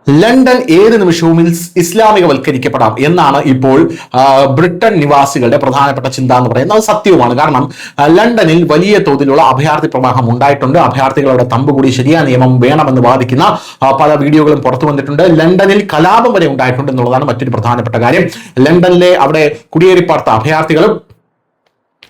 London ഏത് നിമിഷവും ഇസ്ലാമികവൽക്കരിക്കപ്പെടാം എന്നാണ് ഇപ്പോൾ ബ്രിട്ടൻ നിവാസികളുടെ പ്രധാനപ്പെട്ട ചിന്ത എന്ന് പറയുന്നത്. അത് സത്യവുമാണ്. കാരണം ലണ്ടനിൽ വലിയ തോതിലുള്ള അഭയാർത്ഥി പ്രവാഹം ഉണ്ടായിട്ടുണ്ട്. അഭയാർത്ഥികളുടെ തമ്പുകൂടി ശരിയായ നിയമം വേണമെന്ന് വാദിക്കുന്ന പല വീഡിയോകളും പുറത്തു വന്നിട്ടുണ്ട്. ലണ്ടനിൽ കലാപം വരെ ഉണ്ടായിട്ടുണ്ട് എന്നുള്ളതാണ് മറ്റൊരു പ്രധാനപ്പെട്ട കാര്യം. ലണ്ടനിലെ അവിടെ കുടിയേറിപ്പാർത്ത അഭയാർത്ഥികളും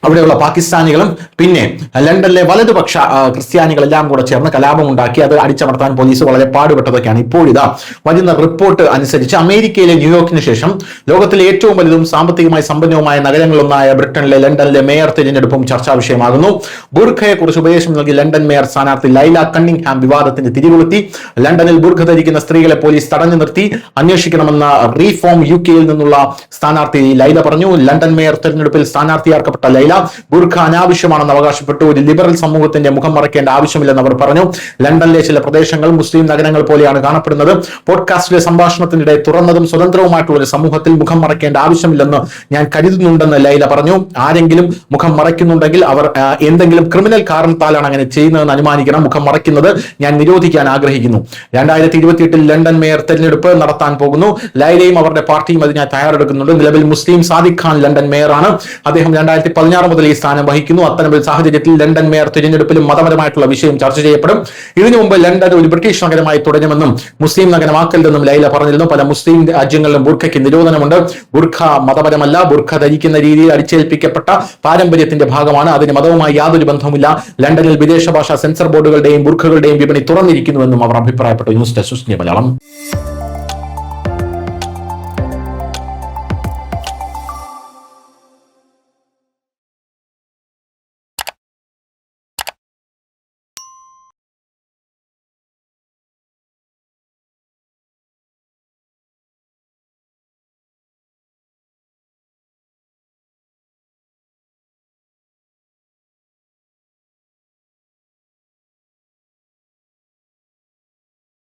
അവിടെയുള്ള പാകിസ്ഥാനികളും പിന്നെ ലണ്ടനിലെ വലതുപക്ഷ ക്രിസ്ത്യാനികളെല്ലാം കൂടെ ചേർന്ന് കലാപം ഉണ്ടാക്കി അത് അടിച്ചമർത്താൻ പോലീസ് വളരെ പാടുപെട്ടതൊക്കെയാണ്. ഇപ്പോഴിതാ വരുന്ന റിപ്പോർട്ട് അനുസരിച്ച് അമേരിക്കയിലെ ന്യൂയോർക്കിന് ശേഷം ലോകത്തിലെ ഏറ്റവും വലുതും സാമ്പത്തികമായി സമ്പന്നവുമായ നഗരങ്ങളിലൊന്നായ ബ്രിട്ടനിലെ ലണ്ടനിലെ മേയർ തിരഞ്ഞെടുപ്പും ചർച്ചാ വിഷയമാകുന്നു. ബുർഖയെക്കുറിച്ച് ഉപദേശം നൽകി ലണ്ടൻ മേയർ സ്ഥാനാർത്ഥി ലൈല കണ്ണിംഗ്ഹാം വിവാദത്തിന് തിരികൊളുത്തി. ലണ്ടനിൽ ബുർഖ ധരിക്കുന്ന സ്ത്രീകളെ പോലീസ് തടഞ്ഞു നിർത്തി അന്വേഷിക്കണമെന്ന റീഫോം യുകെയിൽ നിന്നുള്ള സ്ഥാനാർത്ഥി ലൈല പറഞ്ഞു. ലണ്ടൻ മേയർ തെരഞ്ഞെടുപ്പിൽ സ്ഥാനാർത്ഥിയാക്കപ്പെട്ട ലൈല ബുർഖ അനാവശ്യമാണെന്ന് അവകാശപ്പെട്ടു. ഒരു ലിബറൽ സമൂഹത്തിന്റെ മുഖം മറയ്ക്കേണ്ട ആവശ്യമില്ലെന്ന് അവർ പറഞ്ഞു. ലണ്ടനിലെ ചില പ്രദേശങ്ങൾ മുസ്ലിം നഗരങ്ങൾ പോലെയാണ് കാണപ്പെടുന്നത്. പോഡ്കാസ്റ്റിലെ സംഭാഷണത്തിനിടെ തുറന്നതും സ്വതന്ത്രവുമായിട്ടുള്ള ഒരു സമൂഹത്തിൽ മുഖം മറയ്ക്കേണ്ട ആവശ്യമില്ലെന്ന് ഞാൻ കരുതുന്നുണ്ടെന്ന് ലൈല പറഞ്ഞു. ആരെങ്കിലും മുഖം മറയ്ക്കുന്നുണ്ടെങ്കിൽ അവർ എന്തെങ്കിലും ക്രിമിനൽ കാരണത്താലാണ് അങ്ങനെ ചെയ്യുന്നതെന്ന് അനുമാനിക്കണം. മുഖം മറയ്ക്കുന്നത് ഞാൻ നിരോധിക്കാൻ ആഗ്രഹിക്കുന്നു. 2028 ലണ്ടൻ മേയർ തെരഞ്ഞെടുപ്പ് നടത്താൻ പോകുന്നു. ലൈലയും അവരുടെ പാർട്ടിയും അതിനായി തയ്യാറെടുക്കുന്നുണ്ട്. നിലവിൽ മുസ്ലിം സാദിഖ് ഖാൻ ലണ്ടൻ മേയറാണ്. അദ്ദേഹം 2016 മുതൽ ഈ സ്ഥാനം വഹിക്കുന്നു. അത്തരമൊരു സാഹചര്യത്തിൽ ലണ്ടൻ മേയർ തിരഞ്ഞെടുപ്പിലും മതപരമായിട്ടുള്ള വിഷയം ചർച്ച ചെയ്യപ്പെടും. ഇതിനു മുമ്പ് ലണ്ടൻ ഒരു ബ്രിട്ടീഷ് നഗരമായി തുടരുമെന്നും മുസ്ലിം നഗരമാക്കരുതെന്നും ലൈല പറഞ്ഞിരുന്നു. പല മുസ്ലിം രാജ്യങ്ങളിലും ബുർഖയ്ക്ക് നിരോധനമുണ്ട്. ബുർഖ മതപരമല്ല. ബുർഖ ധരിക്കുന്ന രീതിയിൽ അടിച്ചേൽപ്പിക്കപ്പെട്ട പാരമ്പര്യത്തിന്റെ ഭാഗമാണ്. അതിന് മതവുമായി യാതൊരു ബന്ധവുമില്ല. ലണ്ടനിൽ വിദേശ ഭാഷാ സെൻസർ ബോർഡുകളുടെയും ബുർഖകളുടെയും വിപണി തുറന്നിരിക്കുന്നുവെന്നും അവർ അഭിപ്രായപ്പെട്ടു. News desk Malayalam.